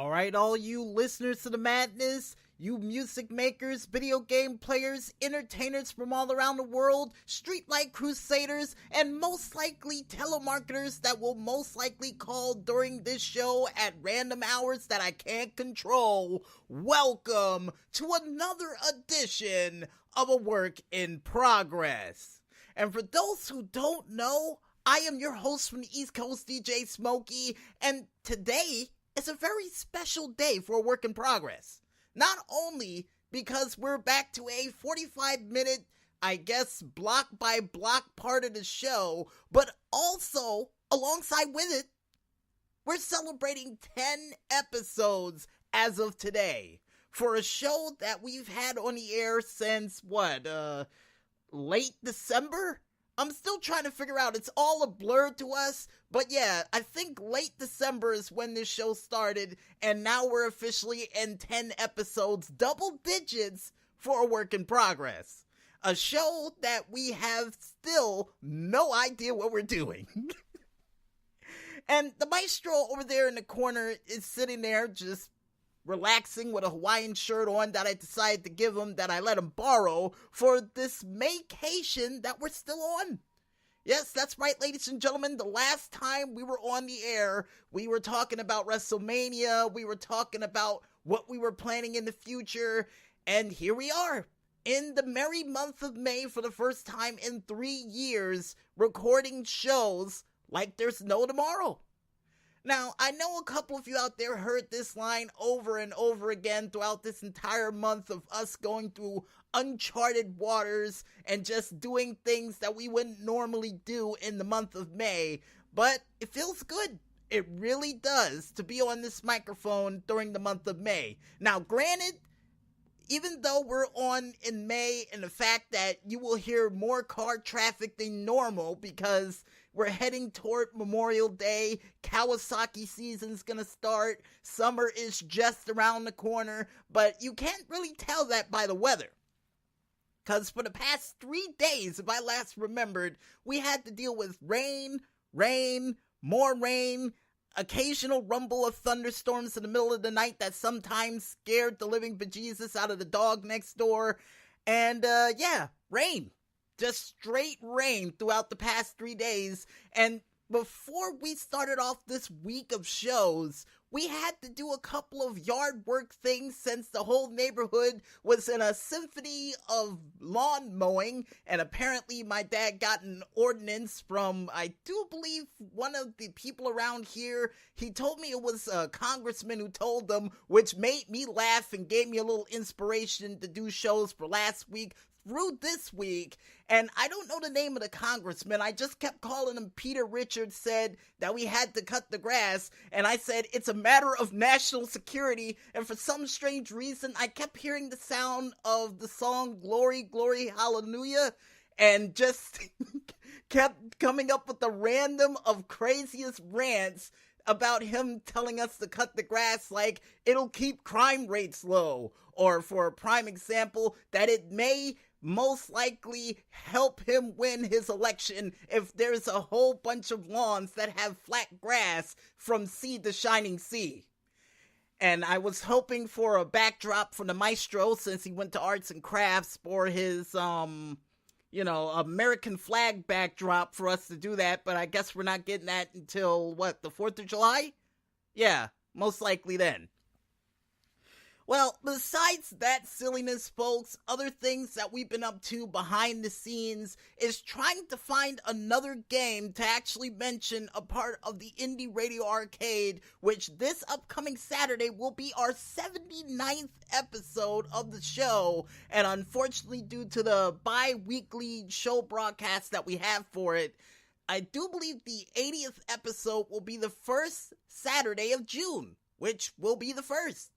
Alright, all you listeners to the madness, you music makers, video game players, entertainers from all around the world, streetlight crusaders, and most likely telemarketers that will most likely call during this show at random hours that I can't control, welcome to another edition of A Work in Progress. And for those who don't know, I am your host from the East Coast, DJ Smokey, and today is a very special day for A Work in Progress. Not only because we're back to a 45-minute, I guess, block-by-block part of the show, but also, alongside with it, we're celebrating 10 episodes as of today for a show that we've had on the air since, late December? I'm still trying to figure out, it's all a blur to us, but yeah, I think late December is when this show started, and now we're officially in 10 episodes, double digits for A Work in Progress. A show that we have still no idea what we're doing. And the maestro over there in the corner is sitting there just relaxing with a Hawaiian shirt on that I decided to give him, that I let him borrow for this vacation that we're still on. Yes, that's right, ladies and gentlemen. The last time we were on the air, we were talking about WrestleMania, we were talking about what we were planning in the future, and here we are, in the merry month of May for the first time in 3 years, recording shows like there's no tomorrow. Now, I know a couple of you out there heard this line over and over again throughout this entire month of us going through uncharted waters and just doing things that we wouldn't normally do in the month of May, but it feels good. It really does to be on this microphone during the month of May. Now, granted, even though we're on in May and the fact that you will hear more car traffic than normal because we're heading toward Memorial Day, Kawasaki season's gonna start, summer is just around the corner, but you can't really tell that by the weather. Because for the past 3 days, if I last remembered, we had to deal with rain, more rain, occasional rumble of thunderstorms in the middle of the night that sometimes scared the living bejesus out of the dog next door, and rain. Just straight rain throughout the past 3 days, and before we started off this week of shows, we had to do a couple of yard work things since the whole neighborhood was in a symphony of lawn mowing, and apparently my dad got an ordinance from, I do believe, one of the people around here. He told me it was a congressman who told them, which made me laugh and gave me a little inspiration to do shows for last week through this week, and I don't know the name of the congressman. I just kept calling him Peter Richards. Said that we had to cut the grass, and I said it's a matter of national security, and for some strange reason I kept hearing the sound of the song Glory, Glory, Hallelujah, and just kept coming up with the random of craziest rants about him telling us to cut the grass like it'll keep crime rates low, or for a prime example, that it may most likely help him win his election if there's a whole bunch of lawns that have flat grass from sea to shining sea. And I was hoping for a backdrop from the maestro, since he went to arts and crafts, for his, American flag backdrop for us to do that, but I guess we're not getting that until, the 4th of July? Yeah, most likely then. Well, besides that silliness, folks, other things that we've been up to behind the scenes is trying to find another game to actually mention a part of the Indie Radio Arcade, which this upcoming Saturday will be our 79th episode of the show, and unfortunately due to the bi-weekly show broadcast that we have for it, I do believe the 80th episode will be the first Saturday of June, which will be the first.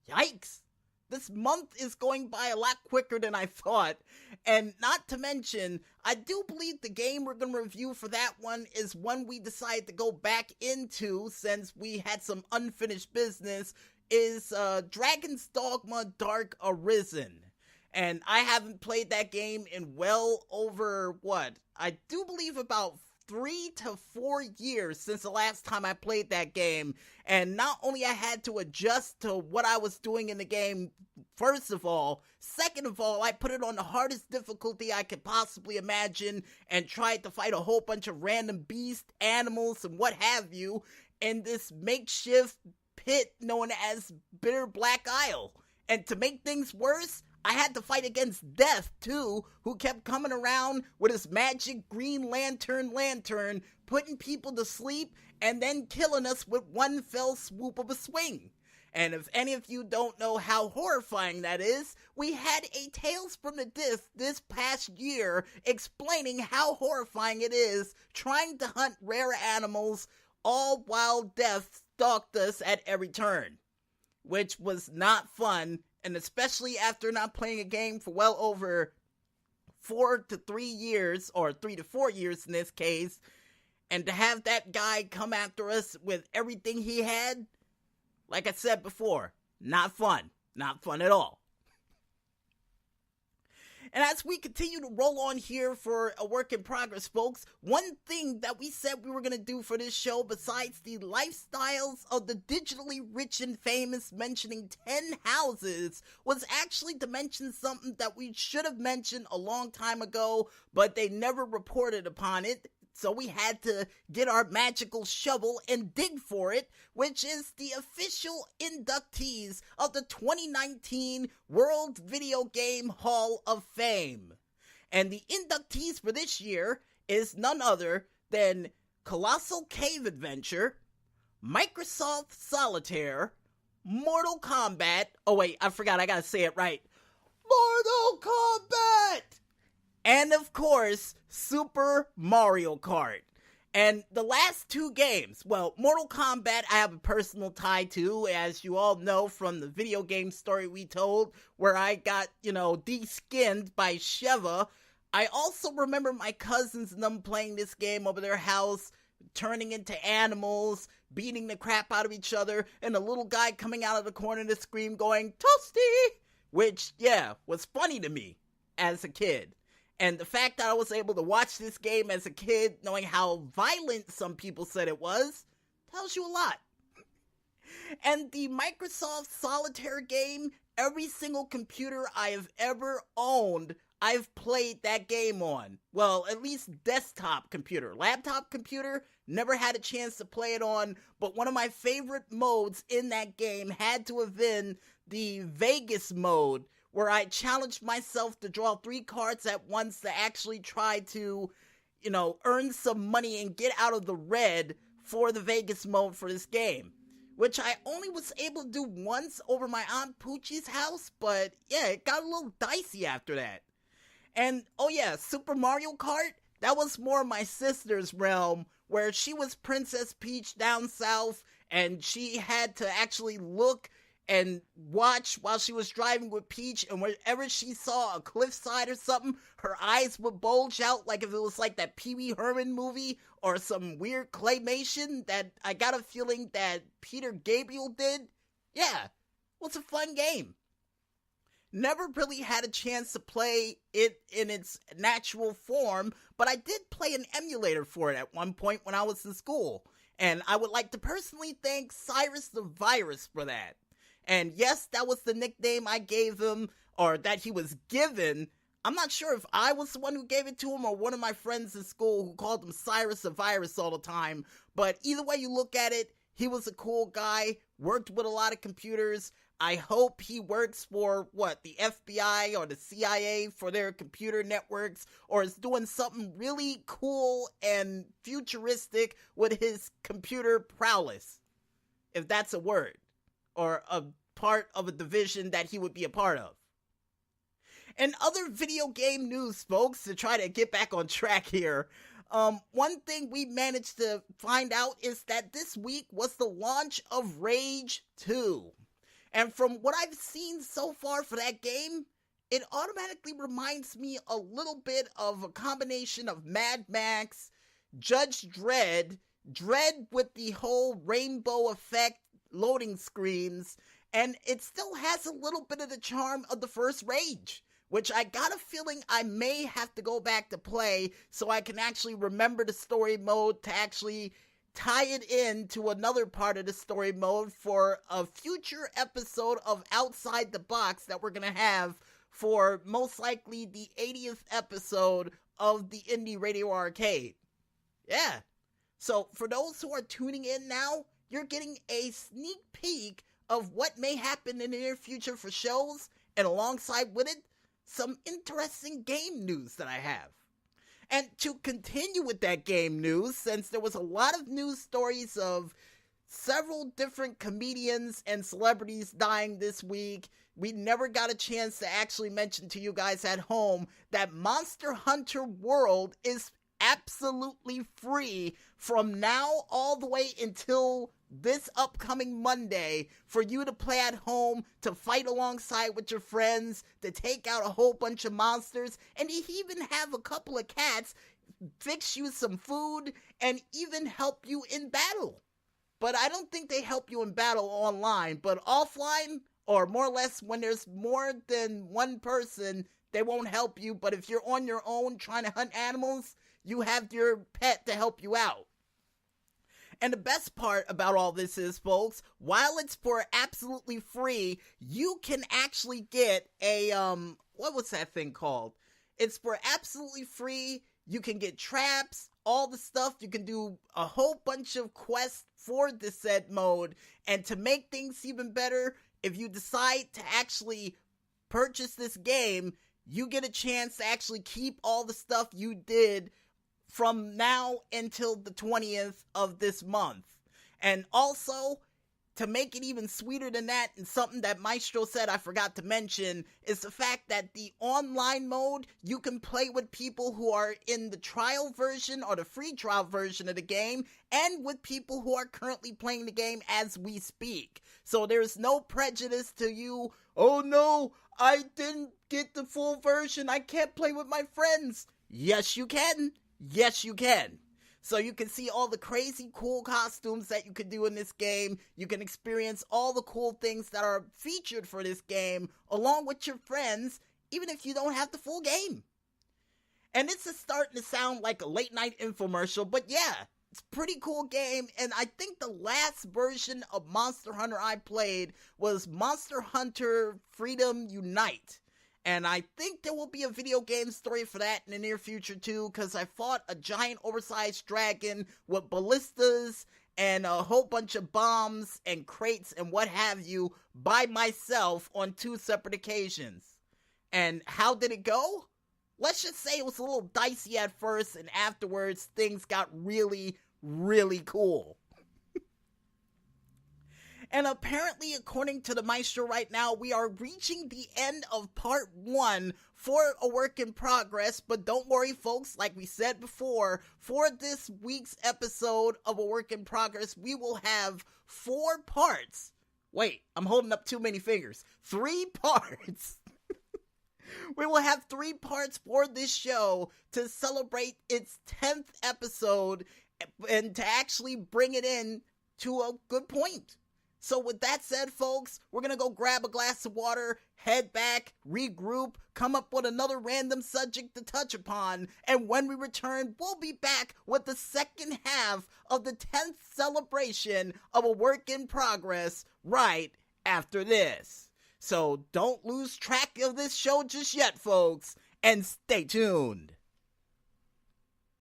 Yikes! This month is going by a lot quicker than I thought, and not to mention, I do believe the game we're going to review for that one is one we decided to go back into since we had some unfinished business, is Dragon's Dogma Dark Arisen. And I haven't played that game in well over, I do believe about 3 to 4 years since the last time I played that game, and not only I had to adjust to what I was doing in the game, first of all, second of all, I put it on the hardest difficulty I could possibly imagine and tried to fight a whole bunch of random beasts, animals, and what have you in this makeshift pit known as Bitter Black Isle. And to make things worse, I had to fight against Death, too, who kept coming around with his magic green lantern, putting people to sleep, and then killing us with one fell swoop of a swing. And if any of you don't know how horrifying that is, we had a Tales from the Disc this past year explaining how horrifying it is trying to hunt rare animals, all while Death stalked us at every turn. Which was not fun, and especially after not playing a game for well over 4 to 3 years, or 3 to 4 years in this case, and to have that guy come after us with everything he had, like I said before, not fun. Not fun at all. And as we continue to roll on here for a work in progress, folks, one thing that we said we were going to do for this show, besides the lifestyles of the digitally rich and famous mentioning 10 houses, was actually to mention something that we should have mentioned a long time ago, but they never reported upon it. So we had to get our magical shovel and dig for it, which is the official inductees of the 2019 World Video Game Hall of Fame. And the inductees for this year is none other than Colossal Cave Adventure, Microsoft Solitaire, Mortal Kombat, oh wait, I forgot, I gotta say it right, Mortal Kombat! And of course, Super Mario Kart. And the last two games, well, Mortal Kombat I have a personal tie to, as you all know from the video game story we told, where I got, de-skinned by Sheva. I also remember my cousins and them playing this game over their house, turning into animals, beating the crap out of each other, and a little guy coming out of the corner of the screen going, "Toasty!" Which, yeah, was funny to me as a kid. And the fact that I was able to watch this game as a kid, knowing how violent some people said it was, tells you a lot. And the Microsoft Solitaire game, every single computer I have ever owned, I've played that game on. Well, at least desktop computer. Laptop computer, never had a chance to play it on, but one of my favorite modes in that game had to have been the Vegas mode, where I challenged myself to draw 3 cards at once to actually try to, earn some money and get out of the red for the Vegas mode for this game. Which I only was able to do once over my Aunt Poochie's house, but yeah, it got a little dicey after that. And, oh yeah, Super Mario Kart, that was more my sister's realm, where she was Princess Peach down south, and she had to actually look and watch while she was driving with Peach, and wherever she saw a cliffside or something, her eyes would bulge out like if it was like that Pee Wee Herman movie or some weird claymation that I got a feeling that Peter Gabriel did. Yeah, it was a fun game. Never really had a chance to play it in its natural form, but I did play an emulator for it at one point when I was in school, and I would like to personally thank Cyrus the Virus for that. And yes, that was the nickname I gave him, or that he was given. I'm not sure if I was the one who gave it to him or one of my friends in school who called him Cyrus the Virus all the time. But either way you look at it, he was a cool guy, worked with a lot of computers. I hope he works for, the FBI or the CIA for their computer networks, or is doing something really cool and futuristic with his computer prowess, if that's a word, or a part of a division that he would be a part of. And other video game news, folks, to try to get back on track here, one thing we managed to find out is that this week was the launch of Rage 2. And from what I've seen so far for that game, it automatically reminds me a little bit of a combination of Mad Max, Judge Dredd, Dredd with the whole rainbow effect, loading screens, and it still has a little bit of the charm of the first Rage, which I got a feeling I may have to go back to play so I can actually remember the story mode to actually tie it in to another part of the story mode for a future episode of Outside the Box that we're going to have for most likely the 80th episode of the Indie Radio Arcade. Yeah. So for those who are tuning in now, you're getting a sneak peek of what may happen in the near future for shows, and alongside with it, some interesting game news that I have. And to continue with that game news, since there was a lot of news stories of several different comedians and celebrities dying this week, we never got a chance to actually mention to you guys at home that Monster Hunter World is absolutely free from now all the way until this upcoming Monday for you to play at home, to fight alongside with your friends, to take out a whole bunch of monsters, and to even have a couple of cats fix you some food and even help you in battle. But I don't think they help you in battle online, but offline, or more or less when there's more than one person, they won't help you. But if you're on your own trying to hunt animals, you have your pet to help you out. And the best part about all this is, folks, while it's for absolutely free, you can actually get a, what was that thing called? It's for absolutely free. You can get traps, all the stuff. You can do a whole bunch of quests for the said mode. And to make things even better, if you decide to actually purchase this game, you get a chance to actually keep all the stuff you did from now until the 20th of this month. And also, to make it even sweeter than that, and something that Maestro said I forgot to mention, is the fact that the online mode, you can play with people who are in the trial version or the free trial version of the game, and with people who are currently playing the game as we speak. So there's no prejudice to you, oh no, I didn't get the full version, I can't play with my friends. Yes, you can. Yes, you can. So you can see all the crazy cool costumes that you can do in this game. You can experience all the cool things that are featured for this game along with your friends, even if you don't have the full game. And this is starting to sound like a late night infomercial, but yeah, it's a pretty cool game. And I think the last version of Monster Hunter I played was Monster Hunter Freedom Unite. And I think there will be a video game story for that in the near future too, because I fought a giant oversized dragon with ballistas and a whole bunch of bombs and crates and what have you by myself on 2 separate occasions. And how did it go? Let's just say it was a little dicey at first, and afterwards things got really, really cool. And apparently, according to the Maestro right now, we are reaching the end of part 1 for A Work in Progress. But don't worry, folks, like we said before, for this week's episode of A Work in Progress, we will have 4 parts. Wait, I'm holding up too many fingers. 3 parts. We will have 3 parts for this show to celebrate its 10th episode and to actually bring it in to a good point. So with that said, folks, we're going to go grab a glass of water, head back, regroup, come up with another random subject to touch upon, and when we return, we'll be back with the second half of the 10th celebration of A Work in Progress right after this. So don't lose track of this show just yet, folks, and stay tuned.